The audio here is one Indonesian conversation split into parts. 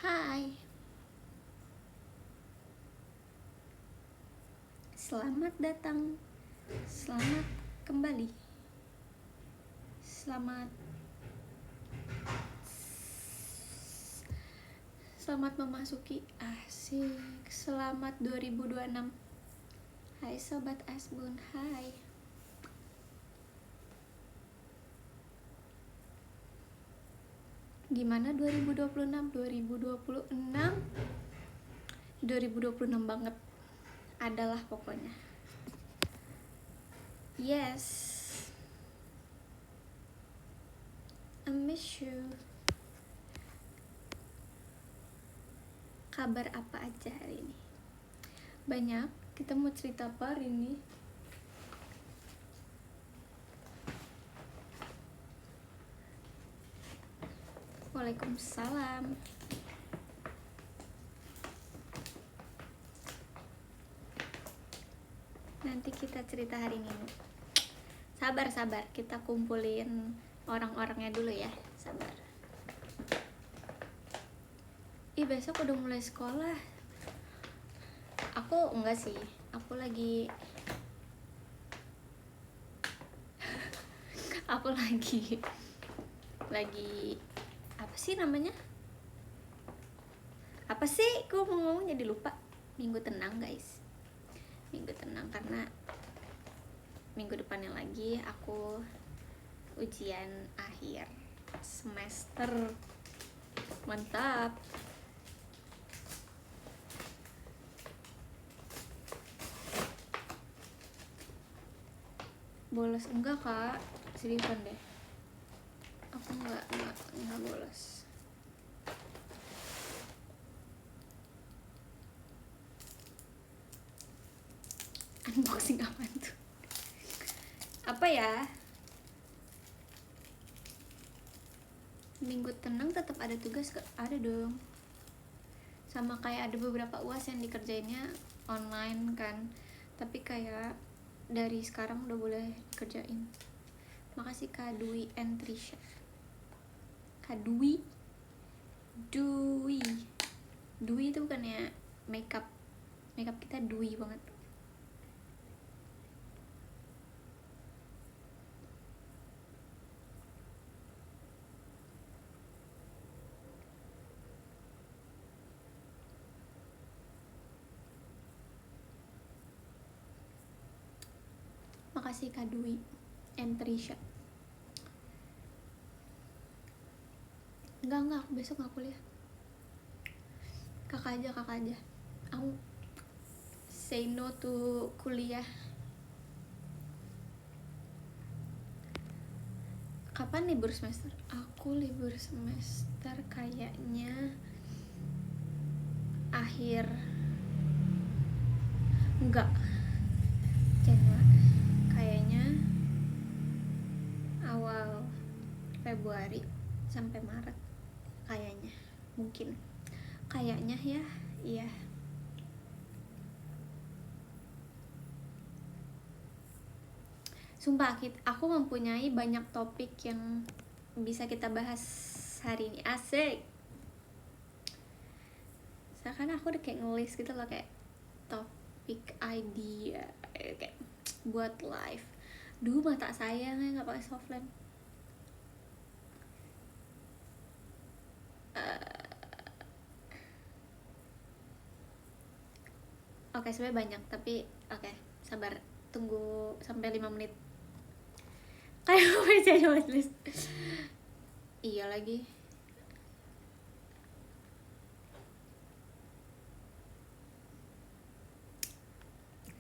Hai, selamat datang, selamat kembali, selamat memasuki asik, selamat 2026. Hai Sobat Asbun, hai. Gimana 2026? 2026 banget adalah pokoknya. Yes, I miss you. Kabar apa aja hari ini? Banyak, kita mau cerita apa hari ini? Waalaikumsalam. Nanti kita cerita hari ini. Sabar, kita kumpulin orang-orangnya dulu ya. Sabar. Ih, besok udah mulai sekolah. Aku enggak sih. Aku lagi apa sih namanya? Apa sih? Gue mau ngomong jadi lupa. Minggu tenang, guys. Minggu tenang karena minggu depannya lagi aku ujian akhir semester. Mantap. Bolos enggak, Kak? Seriusan deh. Aku enggak bolos. Unboxing apa tuh? Apa ya? Minggu tenang tetap ada tugas, ada dong. Sama kayak ada beberapa UAS yang dikerjainnya online kan. Tapi kayak dari sekarang udah boleh kerjain. Makasih Kak Dwi and Trisha. Kak Dwi itu bukannya makeup kita Dwi banget. Makasih Kak Dwi and Trisha. Enggak, besok gak kuliah. Kakak aja. Aku say no to kuliah. Kapan libur semester? Aku libur semester kayaknya akhir Januari, kayaknya awal Februari sampai Maret kayaknya, mungkin kayaknya ya. Iya, sumpah aku mempunyai banyak topik yang bisa kita bahas hari ini. Asik. Seakan aku udah kayak ngelis gitu loh, kayak topik idea kayak buat live. Duh, mata saya nggak pakai softline. Oke, sebenarnya banyak, tapi oke, sabar, tunggu sampai 5 menit. Kayak gue baca list. Iya lagi.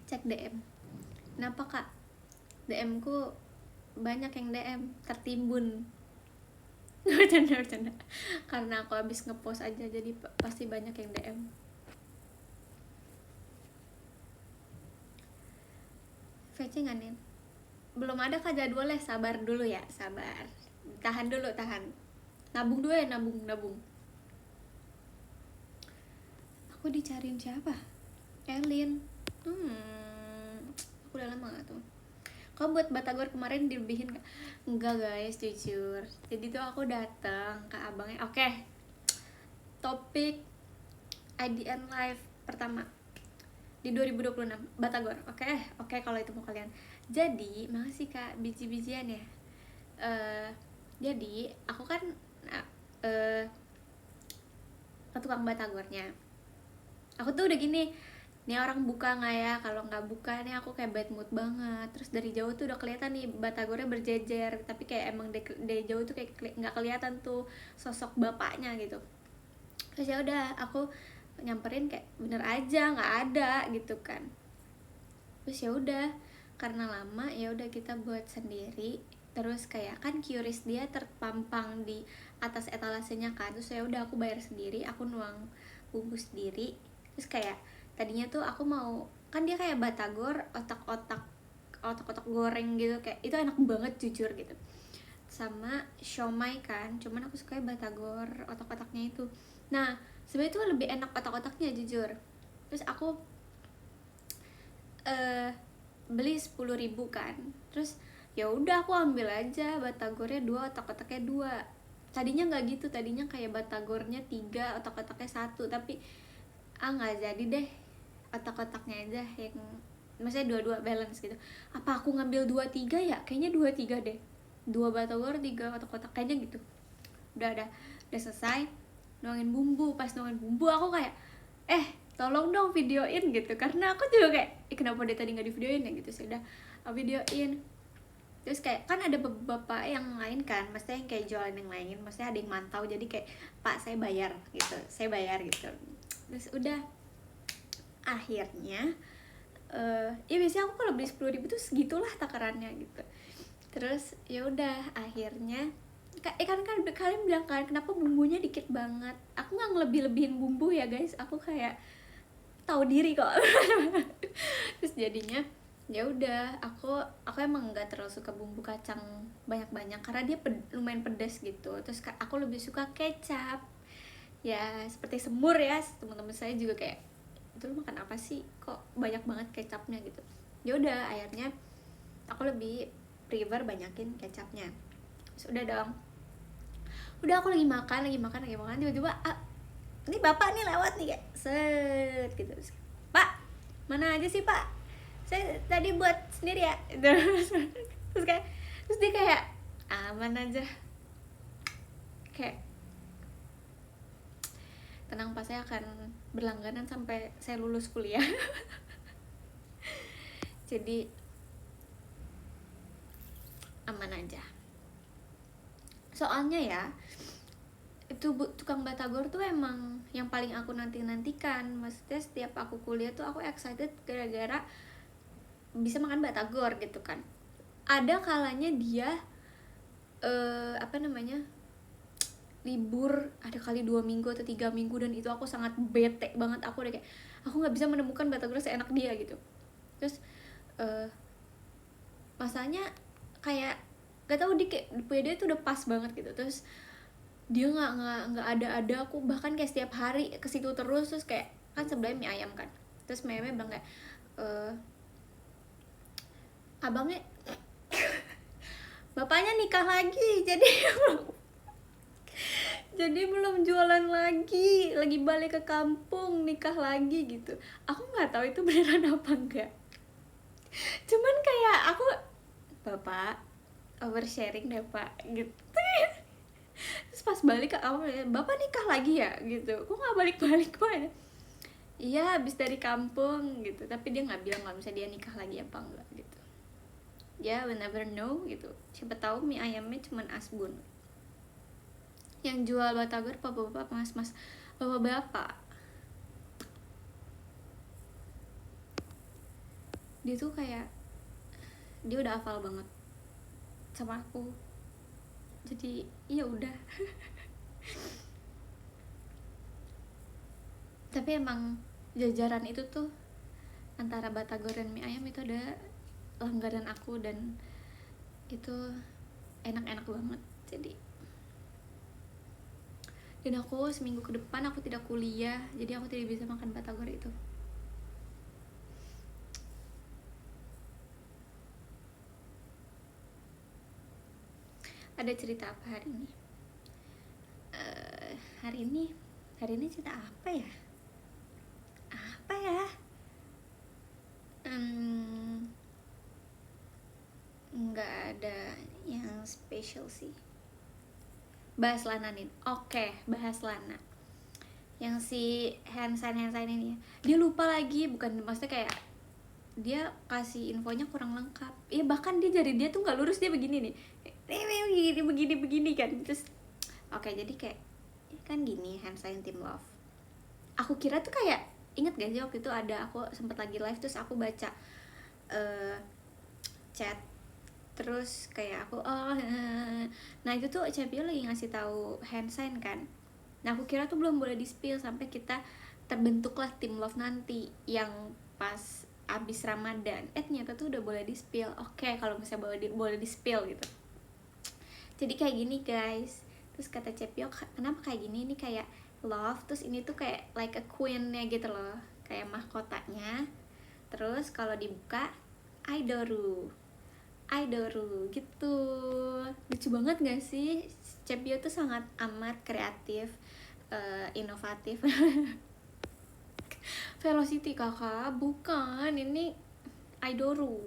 Cek DM. Kenapa Kak? DM ku banyak yang DM tertimbun. Bercanda. Karena aku habis ngepost aja, jadi pasti banyak yang DM. VC nggak nih? Belum ada Kak jadwalnya, sabar dulu ya, sabar. Tahan dulu. Nabung dulu ya, nabung. Aku dicariin siapa? Elin. Aku udah lama gak tuh. Kau buat Batagor kemarin dilebihin gak? Enggak guys, jujur. Jadi tuh aku datang ke abangnya. Oke. topik IDN Live pertama di 2026 Batagor. Oke, kalau itu mau kalian. Jadi makasih Kak biji-bijian ya. Jadi aku kan ke tukang Batagornya. Aku tuh udah gini, nih orang buka nggak ya? Kalau nggak buka nih aku kayak bad mood banget. Terus dari jauh tuh udah kelihatan nih Batagornya berjejer, tapi kayak emang dari jauh tuh kayak nggak kelihatan tuh sosok bapaknya gitu. Terus ya udah aku nyamperin kayak bener aja nggak ada gitu kan. Terus ya udah karena lama ya udah kita buat sendiri. Terus kayak kan QRIS dia terpampang di atas etalasenya kan. Terus ya udah aku bayar sendiri, aku nuang bumbu sendiri. Terus kayak tadinya tuh aku mau, kan dia kayak batagor otak-otak goreng gitu, kayak itu enak banget jujur gitu, sama siomay kan, cuman aku suka batagor otak-otaknya itu. Nah sebenarnya itu lebih enak otak-otaknya jujur. Terus aku beli 10.000 kan. Terus ya udah aku ambil aja batagornya 2, otak-otaknya 2. Tadinya nggak gitu, tadinya kayak batagornya 3, otak-otaknya 1, tapi nggak jadi deh, otak-otaknya aja yang maksudnya dua-dua balance gitu. Apa aku ngambil 2-3 ya? Kayaknya 2-3 deh, 2 batagor 3 otak-otak kayaknya gitu. Udah selesai nuangin bumbu. Pas nuangin bumbu aku kayak tolong dong videoin gitu, karena aku juga kayak kenapa dia tadi nggak di videoin ya gitu. Sudah aku videoin. Terus kayak kan ada bapak yang lain kan, maksudnya yang kayak jualan yang lain, maksudnya ada yang mantau, jadi kayak Pak saya bayar gitu. Terus udah akhirnya ya biasanya aku kalau beli 10.000 tuh segitulah takarannya gitu. Terus ya udah akhirnya kan kalian bilang kan kenapa bumbunya dikit banget. Aku nggak ngelebih-lebihin bumbu ya guys, aku kayak tahu diri kok. Terus jadinya ya udah aku emang nggak terlalu suka bumbu kacang banyak-banyak karena dia lumayan pedas gitu. Terus aku lebih suka kecap ya, seperti semur ya. Teman-teman saya juga kayak, itu lu makan apa sih kok banyak banget kecapnya gitu. Ya udah akhirnya aku lebih prefer banyakin kecapnya. Sudah dong, udah aku lagi makan tiba-tiba ini bapak nih lewat nih kayak set gitu. Pak mana aja sih Pak, saya tadi buat sendiri ya. Terus dia kayak aman aja, kayak tenang Pak, saya akan berlangganan sampai saya lulus kuliah. Jadi aman aja. Soalnya ya itu tukang batagor tuh emang yang paling aku nantikan. Maksudnya setiap aku kuliah tuh aku excited gara-gara bisa makan batagor gitu kan. Ada kalanya dia libur, ada kali 2 minggu atau 3 minggu, dan itu aku sangat bete banget. Aku udah kayak aku nggak bisa menemukan batagor seenak dia gitu. Terus masanya kayak gak tau di dia tuh udah pas banget gitu. Terus dia nggak ada aku bahkan kayak setiap hari ke situ terus. Terus kayak kan sebelahnya mie ayam kan, terus mie ayamnya bilang kayak abangnya bapaknya nikah lagi, jadi belum jualan lagi balik ke kampung, nikah lagi gitu. Aku nggak tahu itu beneran apa enggak, cuman kayak aku, bapak oversharing deh Pak gitu. Terus pas balik ke awal, bapak nikah lagi ya gitu, kok nggak balik Pak? Iya habis dari kampung gitu, tapi dia nggak bilang kalau misalnya dia nikah lagi apa enggak gitu. Ya we never know gitu, siapa tahu mie ayamnya cuman asbun. Yang jual batagor bapak-bapak, mas-mas, bapak-bapak, dia tuh kayak dia udah hafal banget sama aku, jadi ya udah. Tapi emang jajaran itu tuh antara batagor dan mie ayam itu ada langganan aku, dan itu enak-enak banget. Dan aku seminggu ke depan aku tidak kuliah, jadi aku tidak bisa makan batagor itu. Ada cerita apa hari ini? Hari ini Hari ini cerita apa ya? Apa ya? Nggak ada yang spesial sih. Bahas Lana nih. Oke, bahas Lana. Yang si hand sign ini ya. Dia lupa lagi, bukan maksudnya kayak dia kasih infonya kurang lengkap. Ya bahkan dia jari dia tuh nggak lurus, dia begini nih. Begini kan. Terus oke, jadi kayak kan gini hand sign Team Love. Aku kira tuh kayak, inget gak sih waktu itu ada aku sempat lagi live terus aku baca chat, terus kayak aku nah itu tuh Cepio lagi ngasih tahu hand sign kan. Nah aku kira tuh belum boleh di spill sampai kita terbentuklah Team Love nanti yang pas abis Ramadan. Ternyata tuh udah boleh di spill. Oke, kalau misalnya boleh di spill gitu. Jadi kayak gini guys. Terus kata Cepio, kenapa kayak gini? Ini kayak love, terus ini tuh kayak like a queen-nya gitu loh, kayak mahkotanya. Terus kalau dibuka Aidoru gitu. Lucu banget gak sih? Cepio tuh sangat amat kreatif, inovatif. Velocity kakak, bukan, ini Aidoru.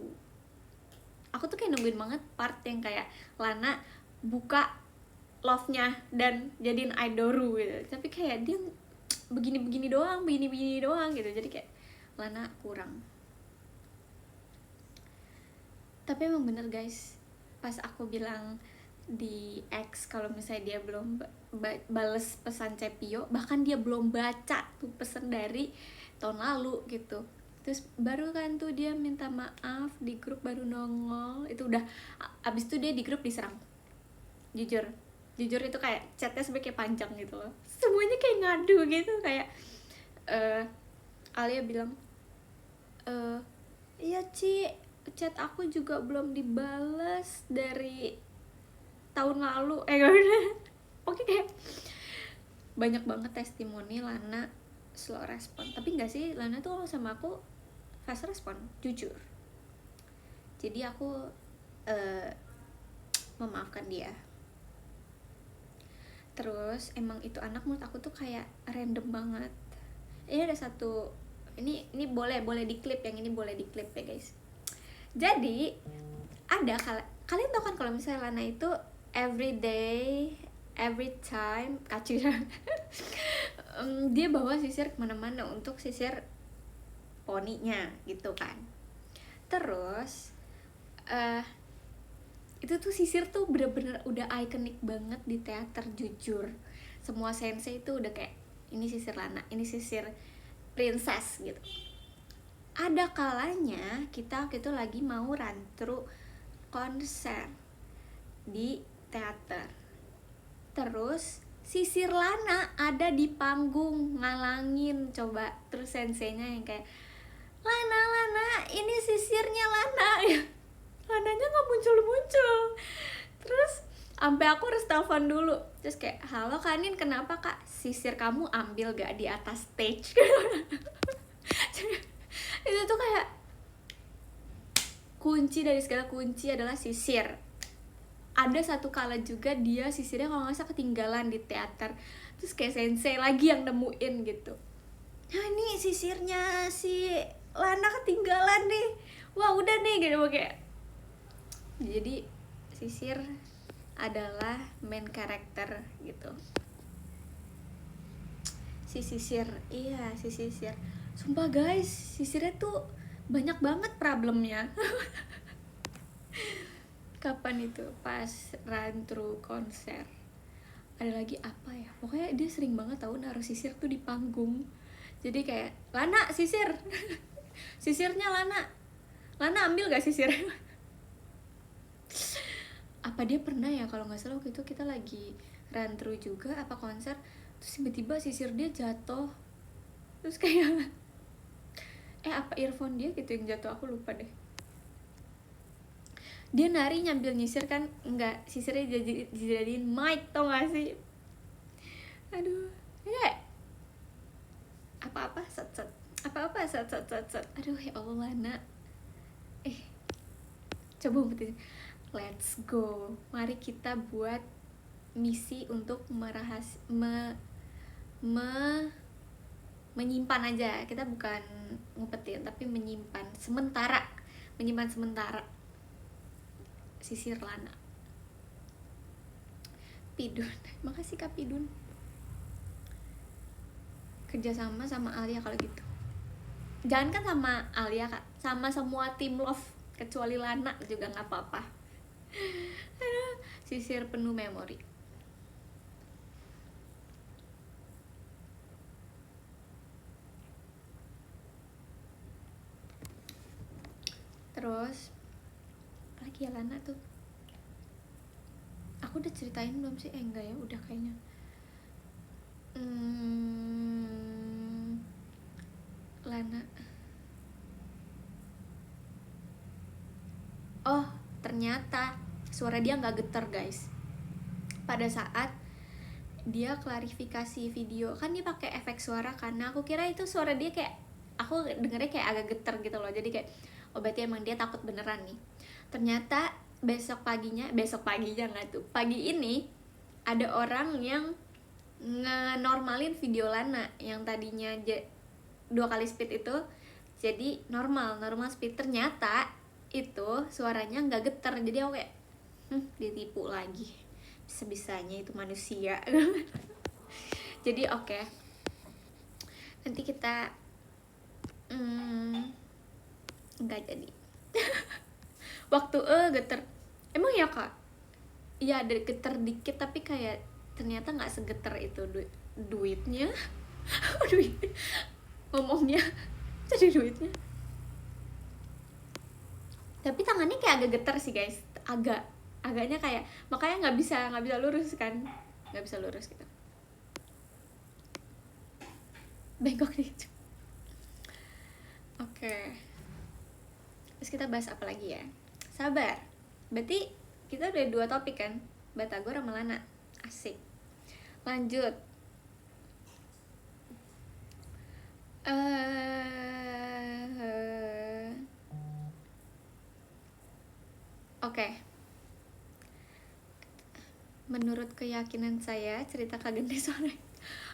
Aku tuh kayak nungguin banget part yang kayak Lana buka love-nya dan jadiin Aidoru gitu. Tapi kayak dia begini doang gitu. Jadi kayak Lana kurang. Tapi emang bener guys, pas aku bilang di X kalau misalnya dia belum bales pesan Cepio, bahkan dia belum baca tuh pesan dari tahun lalu gitu. Terus baru kan tuh dia minta maaf di grup, baru nongol. Itu udah abis itu dia di grup diserang. Jujur itu kayak chatnya sebenarnya kayak panjang gitu loh, semuanya kayak ngadu gitu. Kayak Alia bilang, iya Ci, chat aku juga belum dibales dari tahun lalu. Oke, kayak banyak banget testimoni Lana slow respon. Tapi enggak sih, Lana tuh sama aku fast respon, jujur. Jadi aku memaafkan dia. Terus emang itu anak menurut aku tuh kayak random banget. Ini ada satu, ini boleh diklip, yang ini boleh diklip ya guys. Jadi ada kalian tau kan kalau misalnya Lana itu every day, every time dia bawa sisir kemana-mana untuk sisir poninya gitu kan. Terus itu tuh sisir tuh bener-bener udah ikonik banget di teater, jujur. Semua sensei itu udah kayak, ini sisir Lana, ini sisir princess gitu. Ada kalanya kita waktu itu lagi mau run through konser di teater, terus sisir Lana ada di panggung ngalangin, coba. Terus senseinya yang kayak, Lana ini sisirnya Lana. Lananya nggak muncul. Terus sampai aku harus telepon dulu. Terus kayak, halo Kanin, kenapa kak? Sisir kamu ambil gak di atas stage? Itu tuh kayak kunci dari segala kunci adalah sisir. Ada satu kala juga dia sisirnya kalau nggak salah ketinggalan di teater. Terus kayak sensei lagi yang nemuin gitu. Nah ini sisirnya si Lana ketinggalan nih. Wah udah nih gitu kayak. Jadi sisir adalah main karakter gitu. Si sisir, iya si sisir. Sumpah guys, sisirnya tuh banyak banget problemnya. Kapan itu? Pas run through konser. Ada lagi apa ya? Pokoknya dia sering banget tahu naruh sisir tuh di panggung. Jadi kayak, Lana sisir. Sisirnya Lana ambil gak sisir? Apa dia pernah ya, kalau nggak salah waktu itu kita lagi run through juga apa konser, terus tiba-tiba sisir dia jatuh. Terus kayak apa earphone dia gitu yang jatuh, aku lupa deh. Dia nari nyambil nyisir kan, enggak, sisirnya dijadiin mic, tau gak sih? Aduh, kayak apa-apa set aduh ya Allah Lana. Coba betul, let's go, mari kita buat misi untuk menyimpan aja, kita bukan ngumpetin tapi menyimpan sementara sisir Lana. Pidun makasih Kak Pidun. Kerjasama sama Alia kalau gitu, jangan kan sama Alia Kak, sama semua tim love kecuali Lana juga nggak apa-apa. Sisir penuh memori. Terus apalagi ya Lana tuh, aku udah ceritain belum sih? Enggak ya, udah kayaknya. Lana, oh ternyata suara dia nggak getar guys pada saat dia klarifikasi video. Kan dia pakai efek suara, karena aku kira itu suara dia kayak, aku dengernya kayak agak getar gitu loh, jadi kayak oh berarti emang dia takut beneran nih. Ternyata besok paginya nggak tuh, pagi ini ada orang yang ngenormalin video Lana yang tadinya 2 kali speed itu jadi normal speed. Ternyata itu suaranya nggak getar, jadi aku kayak ditipu lagi, bisa-bisanya itu manusia. Jadi oke. Nanti kita nggak jadi. Waktu getar emang ya Kak, iya ada getar dikit tapi kayak ternyata nggak segetar itu duitnya. Duit ngomongnya jadi duitnya, tapi tangannya kayak agak getar sih guys, agaknya kayak, makanya nggak bisa lurus kan, nggak bisa lurus gitu, bengkok gitu. Oke. Terus kita bahas apa lagi ya? Sabar. Berarti kita udah 2 topik kan? Batagor sama Lana. Asik. Lanjut. Oke. Menurut keyakinan saya, cerita Kak Gende sore.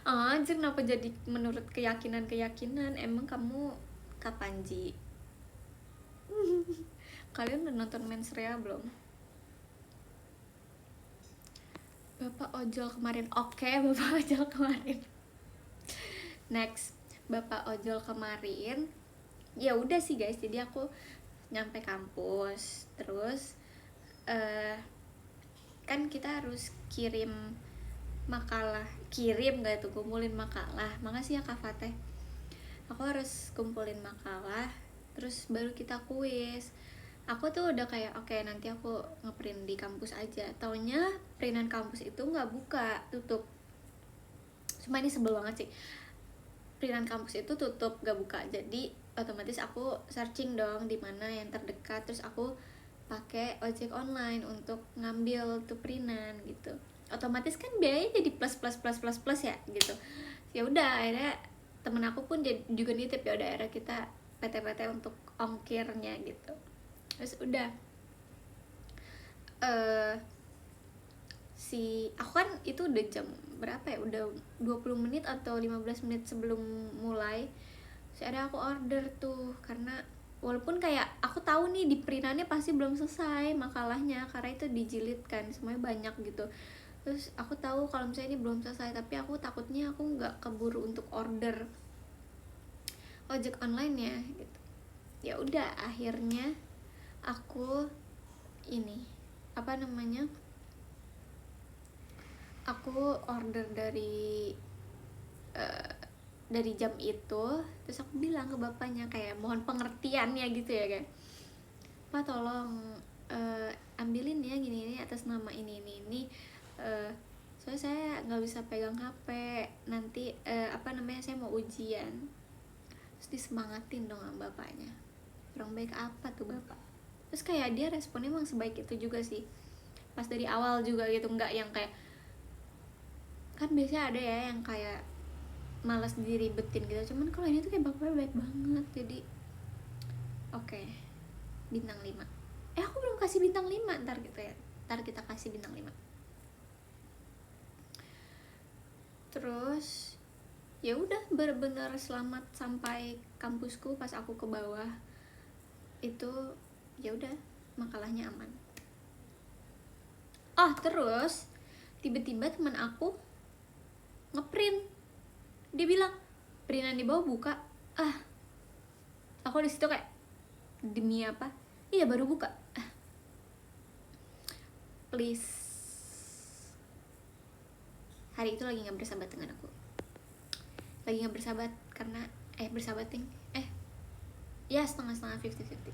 Anjir, kenapa jadi menurut keyakinan? Emang kamu kapan Ji? Kalian udah nonton Mens Rea belum? Bapak ojol kemarin. Oke, Bapak ojol kemarin. Next, Bapak ojol kemarin. Ya udah sih guys, jadi aku nyampe kampus, terus kan kita harus kirim makalah, gak itu kumpulin makalah. Makasih ya Kak Fateh. Aku harus kumpulin makalah, terus baru kita kuis. Aku tuh udah kayak oke, nanti aku ngeprint di kampus aja. Taunya printan kampus itu nggak buka, tutup. Cuma ini sebel banget sih, printan kampus itu tutup, nggak buka. Jadi otomatis aku searching dong di mana yang terdekat, terus aku pakai ojek online untuk ngambil tuh printan gitu. Otomatis kan biayanya jadi plus ya gitu. Ya udah, akhirnya temen aku pun juga nitip, ya udah akhirnya kita PT untuk ongkirnya gitu. Terus udah aku kan itu udah jam berapa ya, udah 20 menit atau 15 menit sebelum mulai. Terus ada aku order tuh, karena walaupun kayak aku tahu nih di printannya pasti belum selesai makalahnya, karena itu dijilid kan, semuanya banyak gitu. Terus aku tahu kalau misalnya ini belum selesai, tapi aku takutnya aku nggak keburu untuk order ojek online ya gitu. Ya udah, akhirnya aku aku order dari jam itu. Terus aku bilang ke bapaknya kayak mohon pengertiannya gitu ya, kayak Pak tolong ambilin ya gini atas nama ini. Soalnya saya nggak bisa pegang HP nanti, saya mau ujian. Terus disemangatin dong sama bapaknya. Orang baik apa tuh bapak. Terus kayak dia responnya emang sebaik itu juga sih, pas dari awal juga gitu, nggak yang kayak, kan biasanya ada ya yang kayak malas diribetin gitu. Cuman kalau ini tuh kayak bapaknya baik banget. Jadi oke, bintang 5. Aku belum kasih bintang 5, ntar gitu ya, ntar kita kasih bintang 5. Terus ya udah bener-bener selamat sampai kampusku. Pas aku ke bawah itu ya udah makalahnya aman. Oh terus tiba-tiba teman aku ngeprint, dia bilang printan di bawah buka. Aku di situ kayak demi apa, iya baru buka, please. Hari itu lagi nggak bersahabat dengan aku, lagi nggak bersahabat karena bersahabat ting ya setengah-setengah, 50-50.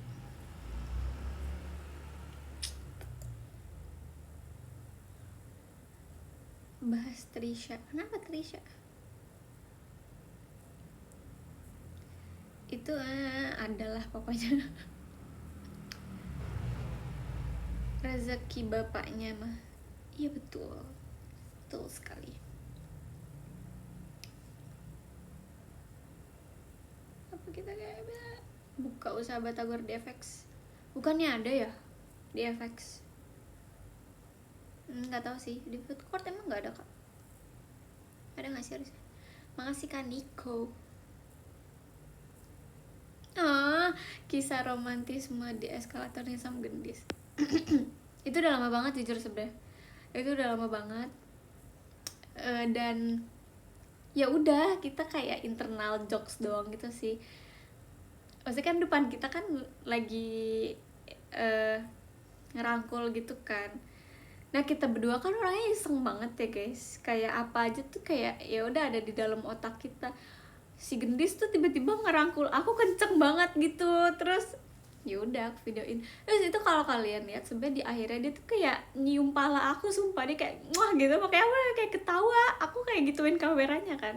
Bahas Trisha, kenapa Trisha? Itu adalah pokoknya rezeki bapaknya mah. Iya betul, betul sekali. Apa kita kayak buka usaha batagor di FX? Bukannya ada ya di FX? Nggak tahu sih, di food court emang nggak ada kak? Ada nggak sih harusnya? Makasih Kak Niko. Kisah romantisme di eskalatornya Sam Gendis. Itu udah lama banget jujur sebenarnya. Itu udah lama banget. Dan ya udah kita kayak internal jokes doang gitu sih. Maksudnya kan depan kita kan lagi ngerangkul gitu kan. Nah kita berdua kan orangnya iseng banget ya guys. Kayak apa aja tuh kayak ya udah ada di dalam otak kita. Si Gendis tuh tiba-tiba ngerangkul aku kenceng banget gitu, terus ya udah aku videoin. Terus itu kalau kalian lihat sebenarnya di akhirnya dia tuh kayak nyium pala aku, sumpah dia kayak wah gitu, makanya aku kayak ketawa, aku kayak gituin kameranya kan.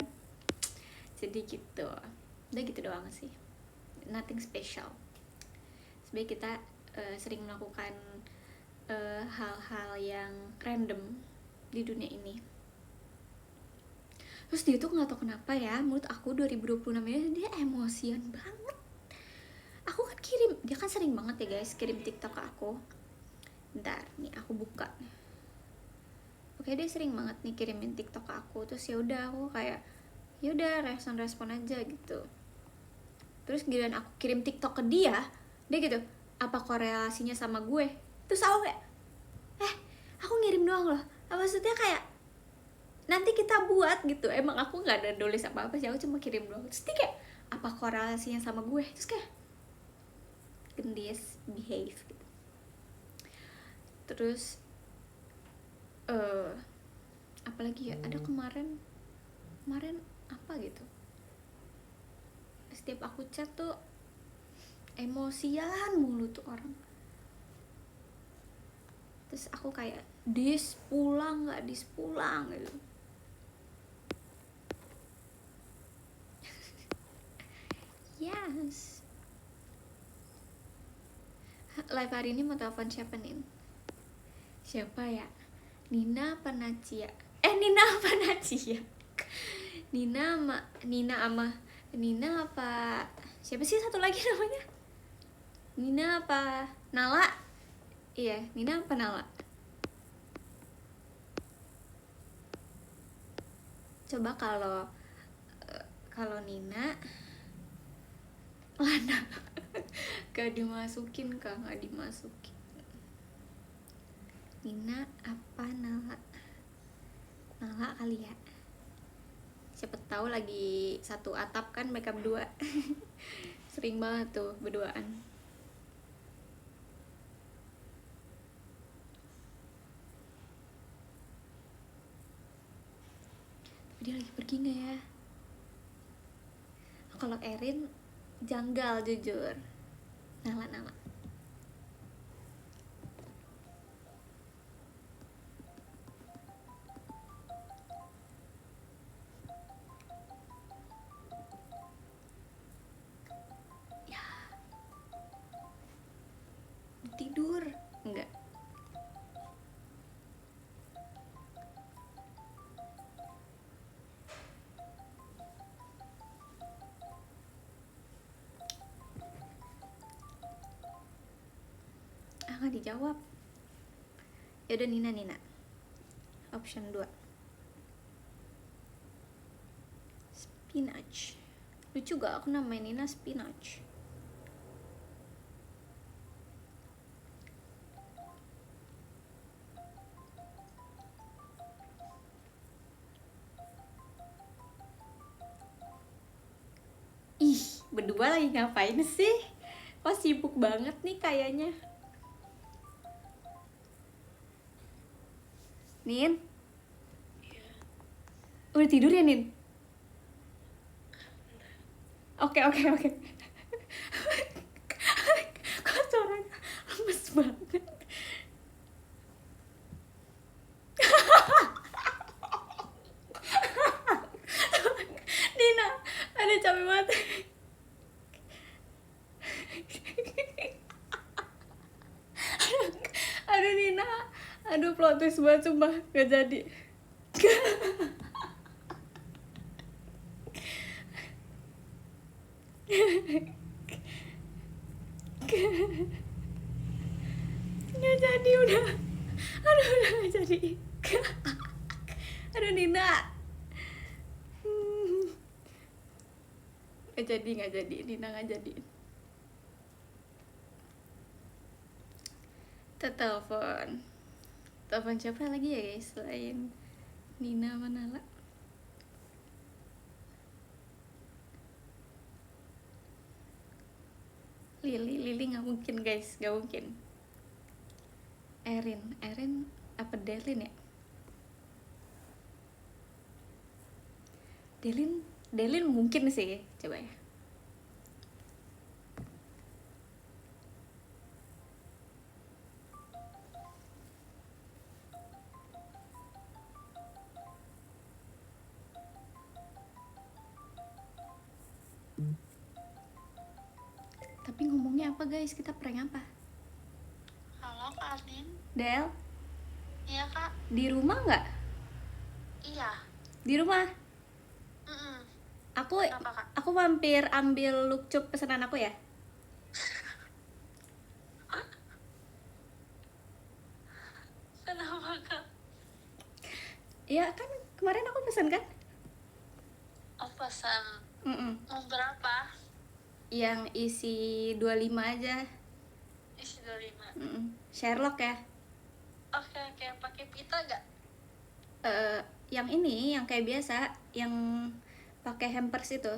Jadi gitu, udah gitu doang sih, nothing special. Sebenarnya kita sering melakukan hal-hal yang random di dunia ini. Terus dia tuh nggak tahu kenapa ya, menurut aku 2026 ini dia emosian banget. Aku kan kirim, dia kan sering banget ya guys kirim TikTok ke aku. Bentar, nih aku buka. Oke, dia sering banget nih kirimin TikTok ke aku. Terus ya udah aku kayak ya udah respon aja gitu. Terus giliran aku kirim TikTok ke dia gitu, apa korelasinya sama gue? Terus aku kayak aku ngirim doang loh. Maksudnya kayak nanti kita buat gitu. Emang aku nggak ada nulis apa-apa sih, aku cuma kirim doang. Terus dia kayak apa korelasinya sama gue? Terus kayak Gendis behave gitu. Terus apalagi ya, ada kemarin apa gitu, setiap aku chat tuh emosian mulu tuh orang. Terus aku kayak dis pulang nggak dis pulang gitu. Yes. Live hari ini mau telepon siapa nih? Siapa ya? Nina apa Nacia? Nina apa Nacia? Nina apa siapa sih satu lagi namanya? Nina apa Nala? Iya, Nina apa Nala? Coba kalau Nina Lana gak dimasukin kak, gak dimasukin. Nina apa Nala kali ya, siapa tahu lagi satu atap kan mereka berdua. Sering banget tuh berduaan. Tapi dia lagi pergi nggak ya? Kalau Erin janggal jujur. Nala ya tidur enggak? Nggak dijawab. Ya udah Nina option 2. Spinach. Lucu gak aku namain Nina Spinach? Ih, berdua lagi ngapain sih? Kok sibuk banget nih kayaknya. Nin? Udah tidur ya, Nin? Oke. Kok suaranya lemes banget? Nina, ada capek banget. Aduh Nina, aduh plot twist banget sumpah, gak jadi. Nggak jadi udah. Aduh udah nggak jadi. Aduh Nina. Nggak jadi Nina nggak jadi. Telepon siapa lagi ya guys selain Nina Manala? Lili nggak mungkin guys, nggak mungkin. Erin apa Delin ya? Delin mungkin sih, coba ya. Tapi ngomongnya apa guys? Kita prank apa? Halo Kak Anin. Del? Iya Kak. Di rumah nggak? Iya. Di rumah. Kenapa, Kak? Aku mampir ambil lukcup pesanan aku ya. Kenapa Kak? Iya kan kemarin aku pesan kan? Oh pesan. Mau berapa? Yang isi 25 aja. Isi 25. Sherlock ya. Oke, pakai pita gak? Yang ini yang kayak biasa, yang pakai hampers itu.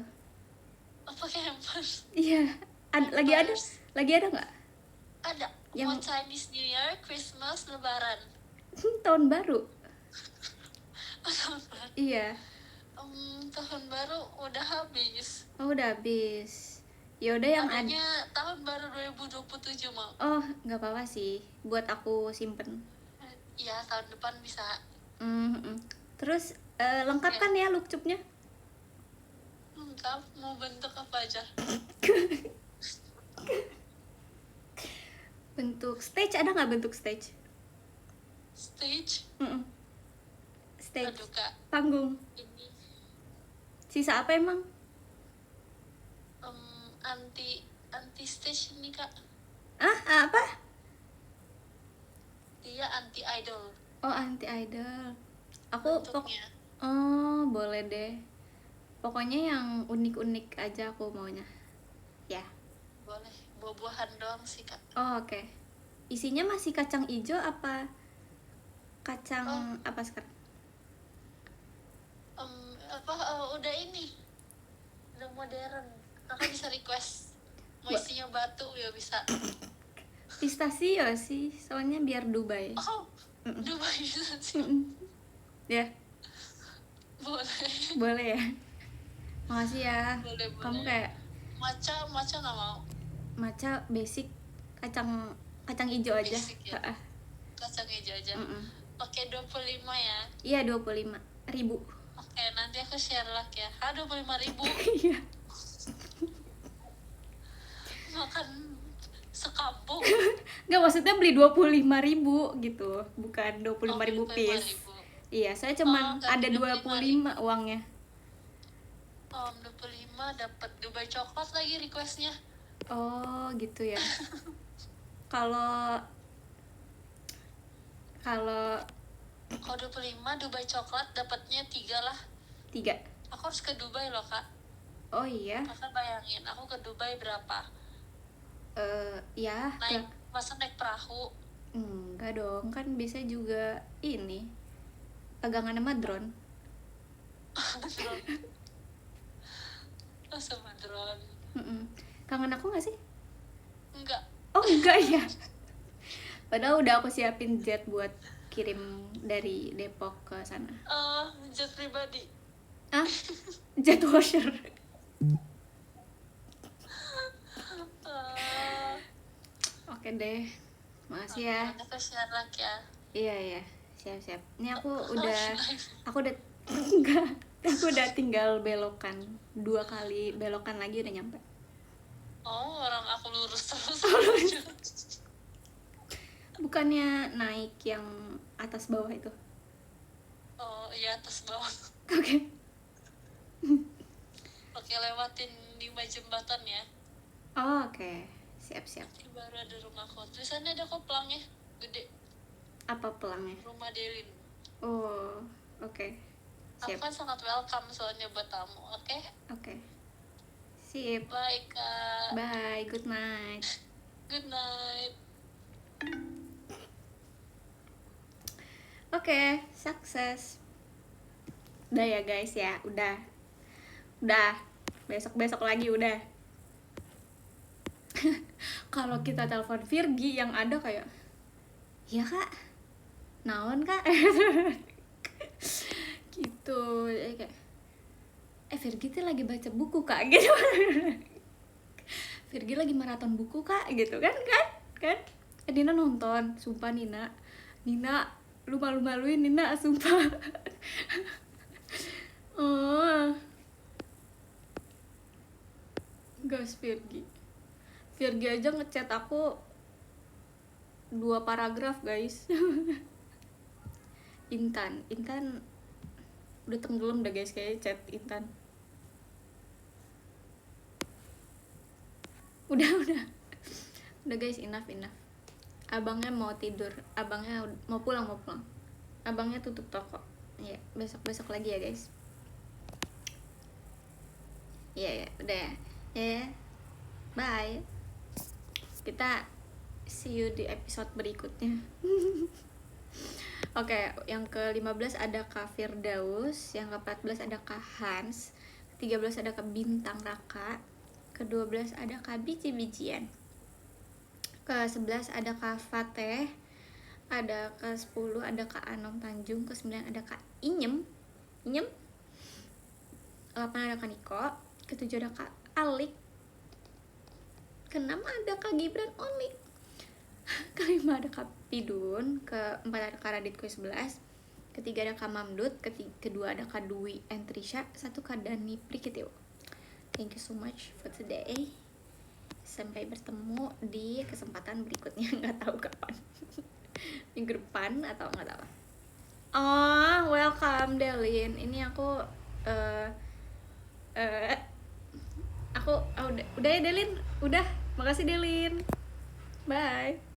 Oh pakai hampers. Iya. Lagi ada nggak? Ada. Mau Chinese New Year, Christmas, Lebaran. Tahun baru. Tahun baru. Iya. Tahun baru udah habis. Oh udah habis. Yaudah yang adanya tahun baru 2027 mau. Oh nggak apa-apa sih, buat aku simpen. Iya tahun depan bisa. Terus lengkap kan ya lukcupnya? Lengkap, mau bentuk apa aja? Bentuk stage ada nggak bentuk stage? Stage? Stage. Aduh Kak. Panggung. Ini. Sisa apa emang? Anti stage ini Kak. Apa? Dia anti idol. Oh anti idol. Aku boleh deh. Pokoknya yang unik-unik aja aku maunya. Ya. Boleh. Buah-buahan doang sih Kak. Oh oke. Isinya masih kacang ijo apa kacang apa sekarang? Udah ini. Udah modern. Kakak bisa request. Mau isinya batu ya bisa. Pistachio sih, soalnya biar Dubai. Oh, Dubai bisa sih. Ya. Boleh ya. Makasih ya. Boleh. Kamu kayak matcha nggak mau. Matcha basic kacang hijau aja. Basic, ya? Kacang hijau aja. Pakai 25 ya. Iya 25.000. Oke, nanti aku share lah ya. 25.000. Iya. Makan sekampung. Nggak, maksudnya beli 25.000 gitu, bukan 25.000 piece. Iya, saya cuma ada 25 uangnya. 25 dapat Dubai coklat lagi requestnya. Oh gitu ya. Kalau 25 Dubai coklat dapatnya 3 lah. 3. Aku harus ke Dubai loh kak. Oh iya, Kakak bayangin, aku ke Dubai berapa? ya Naik, masa naik perahu? enggak dong, kan bisa juga ini pegangan sama drone. Drone. Oh, sama drone. Mm-mm. Kangen aku nggak sih? Enggak. Oh enggak ya. Padahal udah aku siapin jet buat kirim dari Depok ke sana. Jet pribadi. Ah, jet washer. Eh, Oke deh, makasih ya. Nanti aku share lagi ya. Iya iya, siap-siap. Ini aku Live. udah enggak, aku udah tinggal belokan 2 kali belokan lagi udah nyampe. Oh, orang aku lurus terus. Bukannya naik yang atas bawah itu? Oh iya, atas bawah. Oke. Oke, lewatin 5 jembatan ya. Oh, oke. Siap-siap. Ini baru ada rumah kok. Tulisannya ada kok pelangnya, gede. Apa pelangnya? Rumah Delin. Oh, oke. Aku Siap. kan sangat welcome soalnya buat tamu. Oke? Oke. Sip. Bye kak. Bye, good night. Good night. Oke, sukses. Udah ya guys ya, udah. Besok-besok lagi udah. Kalau kita telepon Virgi yang ada kayak, ya kak, naon kak, gitu. Jadi kayak, Virgi tuh lagi baca buku kak, gitu. Virgi lagi maraton buku kak, gitu kan. Nina nonton, sumpah Nina, lu malu-maluin Nina, sumpah. Oh, gas Virgi aja ngechat aku 2 paragraf guys. Intan udah tenggelam dah guys, kayak chat Intan. Udah guys, enough. Abangnya mau tidur, abangnya mau pulang. Abangnya tutup toko. Ya, besok lagi ya guys. Ya, udah ya. Ya. Bye. Kita see you di episode berikutnya. Oke, yang ke-15 ada Kak Firdaus, yang ke-14 ada Kak Hans, ke-13 ada Kak Bintang Raka, ke-12 ada Kak Biji-bijian, ke-11 ada Kak Fateh, ada ke-10 ada Kak Anom Tanjung, ke-9 ada Kak Inyem, ke-8 ada Kak Niko, ke-7 ada Kak Alik, ke-6 ada Kak Gibran Onik, ke-5 ada Kak Pidun, ke-4 ada Kak Radit Q11, ke-3 ada Kak Mamdut, ke-2 ada Kak Dwi and Trisha, 1 Kak Dani Prikitio. Thank you so much for today. Sampai bertemu di kesempatan berikutnya, nggak tahu kapan. Minggu depan atau nggak tahu. Oh, welcome Delin. Ini aku udah ya Delin. Udah. Makasih Delin. Bye.